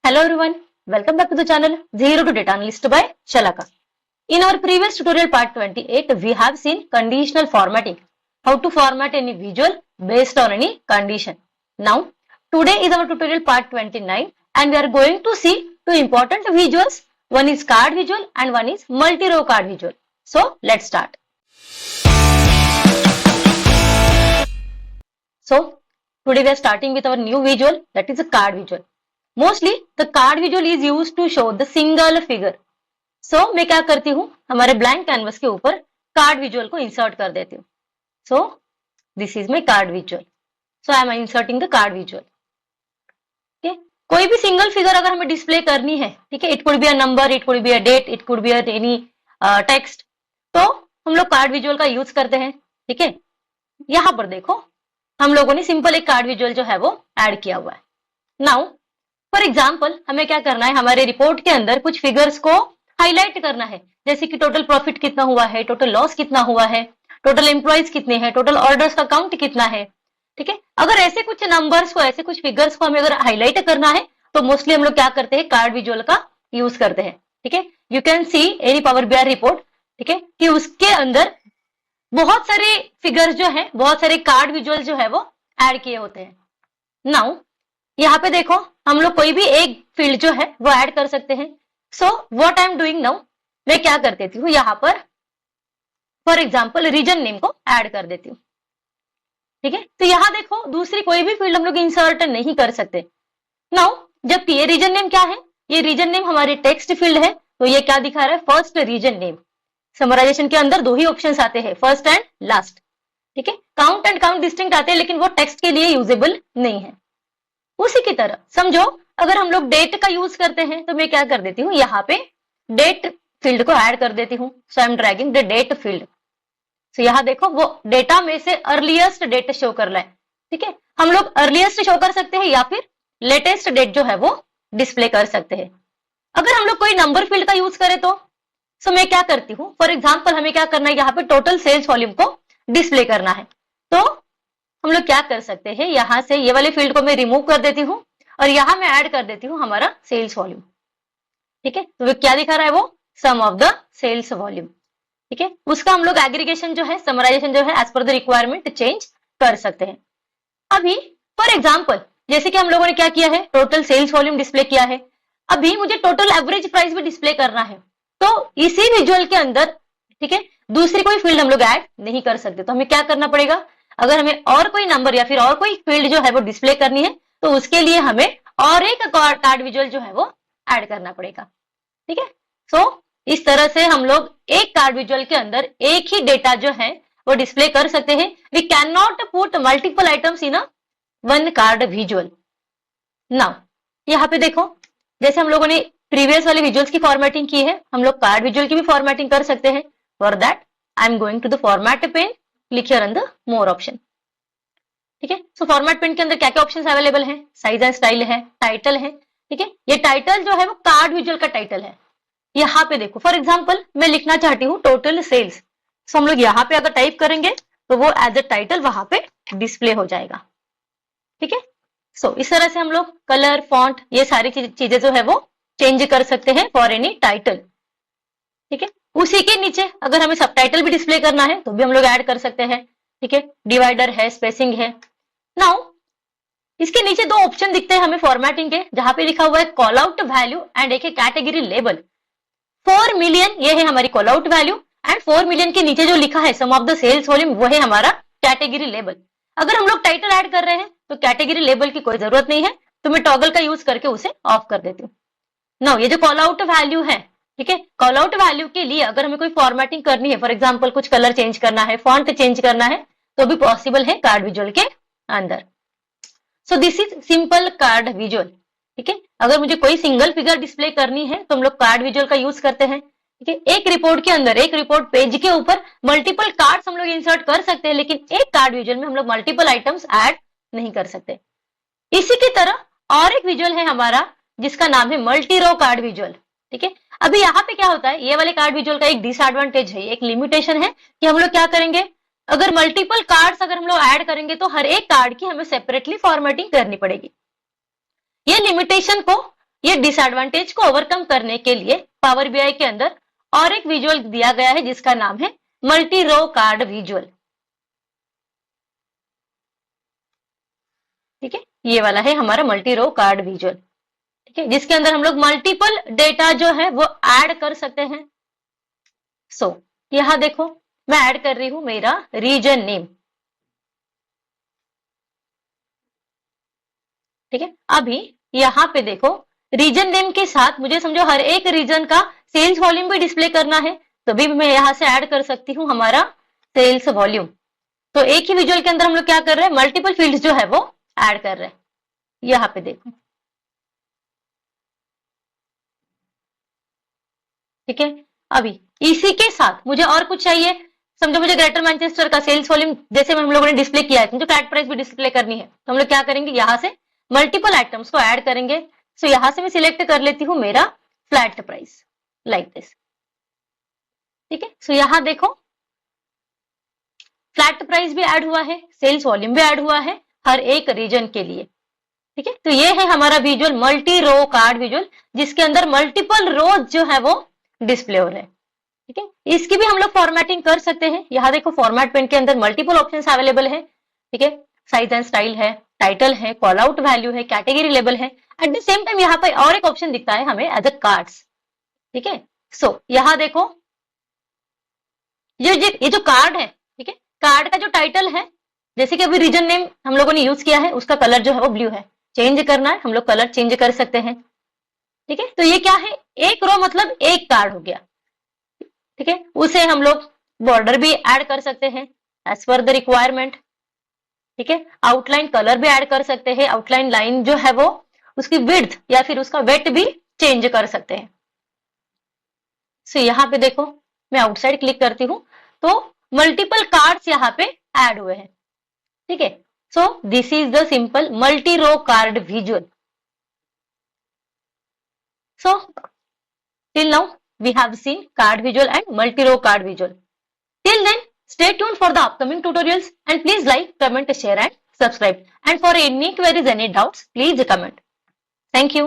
Hello everyone, welcome back to the channel Zero to Data Analyst by Shalaka. In our previous tutorial part 28, we have seen conditional formatting, how to format any visual based on any condition. Now, today is our tutorial part 29 and we are going to see two important visuals. One is card visual and one is multi-row card visual. So, let's start. So, today we are starting with our new visual, that is a card visual. Mostly the card visual is used to show the single figure. So मैं क्या करती हूँ, हमारे blank canvas के ऊपर card visual को insert कर देती हूँ. So this is my card visual. So I am inserting the card visual. Okay. कोई भी सिंगल फिगर अगर हमें डिस्प्ले करनी है, ठीक है, it could be a number, it could be a date, it could be a any text, तो हम लोग कार्ड विजुअल का यूज करते हैं. ठीक है, यहाँ पर देखो हम लोगों ने सिंपल एक कार्ड विजुअल जो है वो ऐड किया हुआ है. नाउ फॉर एग्जाम्पल हमें क्या करना है, हमारे रिपोर्ट के अंदर कुछ फिगर्स को हाईलाइट करना है, जैसे कि टोटल प्रॉफिट कितना हुआ है, टोटल लॉस कितना हुआ है, टोटल एम्प्लॉइज कितने हैं, टोटल ऑर्डर्स का काउंट कितना है. ठीक है, अगर ऐसे कुछ नंबर्स को, ऐसे कुछ फिगर्स को हमें अगर हाईलाइट करना है तो मोस्टली हम लोग क्या करते हैं, कार्ड विजुअल का यूज करते हैं. ठीक है, you can see any power BI report, ठीक है, कि उसके अंदर बहुत सारे फिगर्स जो है, बहुत सारे कार्ड विजुअल जो है वो ऐड किए होते हैं. नाउ यहाँ पे देखो हम लोग कोई भी एक फील्ड जो है वो ऐड कर सकते हैं. So what I am doing now, मैं क्या कर देती हूँ, यहाँ पर फॉर एग्जांपल रीजन नेम को ऐड कर देती हूँ. ठीक है, तो यहाँ देखो दूसरी कोई भी फील्ड हम लोग इंसर्ट नहीं कर सकते. नाउ जबकि ये रीजन नेम क्या है, ये रीजन नेम हमारी टेक्स्ट फील्ड है, तो ये क्या दिखा रहा है, फर्स्ट रीजन नेम. समराइजेशन के अंदर दो ही ऑप्शन आते हैं, फर्स्ट एंड लास्ट. ठीक है, काउंट एंड काउंट डिस्टिंक्ट आते हैं, लेकिन वो टेक्स्ट के लिए यूजेबल नहीं है. उसी की तरह समझो अगर हम लोग डेट का यूज करते हैं तो मैं क्या कर देती हूँ, यहाँ पे डेट फील्ड को ऐड कर देती हूँ. So I am dragging the date field. सो यहाँ देखो वो डेटा में से अर्लीस्ट डेट शो कर रहा है. ठीक है, हम लोग अर्लीस्ट शो कर सकते हैं या फिर लेटेस्ट डेट जो है वो डिस्प्ले कर सकते हैं. अगर हम लोग कोई नंबर फील्ड का यूज करें तो सो मैं क्या करती हूँ, फॉर एग्जाम्पल हमें क्या करना है, यहाँ पे टोटल सेल्स वॉल्यूम को डिस्प्ले करना है. तो हम लोग क्या कर सकते हैं, यहाँ से ये वाले फील्ड को मैं रिमूव कर देती हूँ और यहाँ मैं ऐड कर देती हूँ हमारा सेल्स वॉल्यूम. ठीक है, तो वो क्या दिखा रहा है, वो सम ऑफ द सेल्स वॉल्यूम. ठीक है, उसका हम लोग एग्रीगेशन जो है, समराइजेशन जो है, as per the requirement change कर सकते हैं. अभी फॉर एग्जाम्पल जैसे कि हम लोगों ने क्या किया है, टोटल सेल्स वॉल्यूम डिस्प्ले किया है, अभी मुझे टोटल एवरेज प्राइस भी डिस्प्ले करना है. तो इसी विजुअल के अंदर, ठीक है, दूसरी कोई फील्ड हम लोग ऐड नहीं कर सकते. तो हमें क्या करना पड़ेगा, अगर हमें और कोई नंबर या फिर और कोई फील्ड जो है वो डिस्प्ले करनी है तो उसके लिए हमें और एक कार्ड विजुअल जो है वो ऐड करना पड़ेगा. ठीक है, सो इस तरह से हम लोग एक कार्ड विजुअल के अंदर एक ही डेटा जो है वो डिस्प्ले कर सकते हैं. We can not put multiple items in a one card visual. Now यहाँ पे देखो जैसे हम लोगों ने प्रीवियस वाले विजुअल्स की फॉर्मेटिंग की है, हम लोग कार्ड विजुअल की भी फॉर्मेटिंग कर सकते हैं. For that I am going to the format pane, click here on the more option. ठीक है, सो फॉर्मेट पेन के अंदर क्या क्या ऑप्शंस अवेलेबल हैं, साइज एंड स्टाइल है, टाइटल है. ठीक है, ये टाइटल जो है वो कार्ड विजुअल का टाइटल है. यहाँ पे देखो फॉर एग्जांपल मैं लिखना चाहती हूँ टोटल सेल्स, सो हम लोग यहाँ पे अगर टाइप करेंगे तो वो एज अ टाइटल वहां पे डिस्प्ले हो जाएगा. ठीक है, सो इस तरह से हम लोग कलर, फॉन्ट, ये सारी चीजें जो है वो चेंज कर सकते हैं फॉर एनी टाइटल. ठीक है, उसी के नीचे अगर हमें सबटाइटल भी डिस्प्ले करना है तो भी हम लोग ऐड कर सकते हैं. ठीक है, डिवाइडर है, स्पेसिंग है. नाउ इसके नीचे दो ऑप्शन दिखते हैं हमें फॉर्मेटिंग के, जहां पे लिखा हुआ है कॉल आउट वैल्यू एंड एक है कैटेगरी लेबल. 4 मिलियन ये है हमारी call out value and 4 million के नीचे जो लिखा है सम ऑफ द सेल्स वॉल्यूम वो है हमारा कैटेगरी लेबल. अगर हम लोग टाइटल ऐड कर रहे हैं तो कैटेगरी लेबल की कोई जरूरत नहीं है, तो मैं टॉगल का यूज करके उसे ऑफ कर देती हूँ. नाउ ये जो कॉल आउट वैल्यू है, ठीक है, कॉल आउट वैल्यू के लिए अगर हमें कोई फॉर्मेटिंग करनी है, फॉर एग्जांपल कुछ कलर चेंज करना है, फॉन्ट चेंज करना है, तो भी पॉसिबल है कार्ड विजुअल के अंदर. सो this is simple card visual. ठीक है, अगर मुझे कोई सिंगल फिगर डिस्प्ले करनी है तो हम लोग कार्ड विजुअल का यूज करते हैं. ठीक है, एक रिपोर्ट के अंदर, एक रिपोर्ट पेज के ऊपर मल्टीपल कार्ड्स हम लोग इंसर्ट कर सकते हैं, लेकिन एक कार्ड विजुअल में हम लोग मल्टीपल आइटम्स ऐड नहीं कर सकते. इसी की तरह और एक विजुअल है हमारा जिसका नाम है मल्टी रो कार्ड विजुअल. ठीक है, अभी यहाँ पे क्या होता है, ये वाले कार्ड विजुअल का एक डिसएडवांटेज है, एक लिमिटेशन है कि हम लोग क्या करेंगे, अगर मल्टीपल कार्ड्स अगर हम लोग ऐड करेंगे तो हर एक कार्ड की हमें सेपरेटली फॉर्मेटिंग करनी पड़ेगी. ये लिमिटेशन को ये डिसएडवांटेज को ओवरकम करने के लिए पावर बीआई के अंदर और एक विजुअल दिया गया है जिसका नाम है मल्टी रो कार्ड विजुअल। ठीक है, ये वाला है हमारा मल्टी रो कार्ड विजुअल। ठीक है, जिसके अंदर हम लोग मल्टीपल डेटा जो है वो ऐड कर सकते हैं। सो यहां देखो मैं ऐड कर रही हूं मेरा रीजन नेम। ठीक है, अभी यहाँ पे देखो रीजन नेम के साथ मुझे समझो हर एक रीजन का सेल्स वॉल्यूम भी डिस्प्ले करना है, तो भी मैं यहां से ऐड कर सकती हूँ हमारा सेल्स वॉल्यूम। तो एक ही विजुअल के अंदर हम लोग क्या कर रहे हैं, मल्टीपल फील्ड्स जो है वो ऐड कर रहे हैं। यहाँ पे देखो, ठीक है, अभी इसी के साथ मुझे और कुछ चाहिए। समझो मुझे ग्रेटर मैनचेस्टर का सेल्स वॉल्यूम जैसे हम लोगों ने डिस्प्ले किया है, मुझे फ्लैट प्राइस भी डिस्प्ले करनी है, तो हम लोग क्या करेंगे, यहाँ से मल्टीपल आइटम्स को ऐड करेंगे। सो यहां से मैं सिलेक्ट कर लेती हूँ मेरा फ्लैट प्राइस लाइक दिस। ठीक है, सो यहां देखो फ्लैट प्राइस भी ऐड हुआ है, सेल्स वॉल्यूम भी ऐड हुआ है हर एक रीजन के लिए। ठीक है, तो ये है हमारा visual multi row card visual, जिसके अंदर मल्टीपल रोज जो है वो डिस्प्ले हो रहे हैं। ठीक है, इसकी भी हम लोग फॉर्मेटिंग कर सकते हैं। यहाँ देखो फॉर्मेट पेन के अंदर मल्टीपल ऑप्शंस अवेलेबल है। ठीक है, साइज एंड स्टाइल है, टाइटल है, कॉल आउट वैल्यू है, कैटेगरी लेबल है। एट द सेम टाइम यहाँ पे और एक ऑप्शन दिखता है हमें एज अ कार्ड्स। ठीक है, सो यहाँ देखो ये जो कार्ड है, ठीक है, कार्ड का जो टाइटल है, जैसे कि अभी रीजन नेम हम लोगों ने यूज किया है, उसका कलर जो है वो ब्लू है। चेंज करना है, हम लोग कलर चेंज कर सकते हैं। ठीक है, तो ये क्या है, एक रो मतलब एक कार्ड हो गया। ठीक है, उसे हम लोग बॉर्डर भी ऐड कर सकते हैं एज पर द रिक्वायरमेंट। ठीक है, आउटलाइन कलर भी ऐड कर सकते हैं, आउटलाइन लाइन जो है वो उसकी विड्थ या फिर उसका वेट भी चेंज कर सकते हैं। सो यहाँ पे देखो मैं आउटसाइड क्लिक करती हूँ तो मल्टीपल कार्ड्स यहाँ पे ऐड हुए हैं। ठीक है, so this is the simple multi row card visual. So till now we have seen card visual and multi-row card visual. Till then, stay tuned for the upcoming tutorials and please like, comment, share and subscribe. And for any queries, any doubts, please comment. Thank you.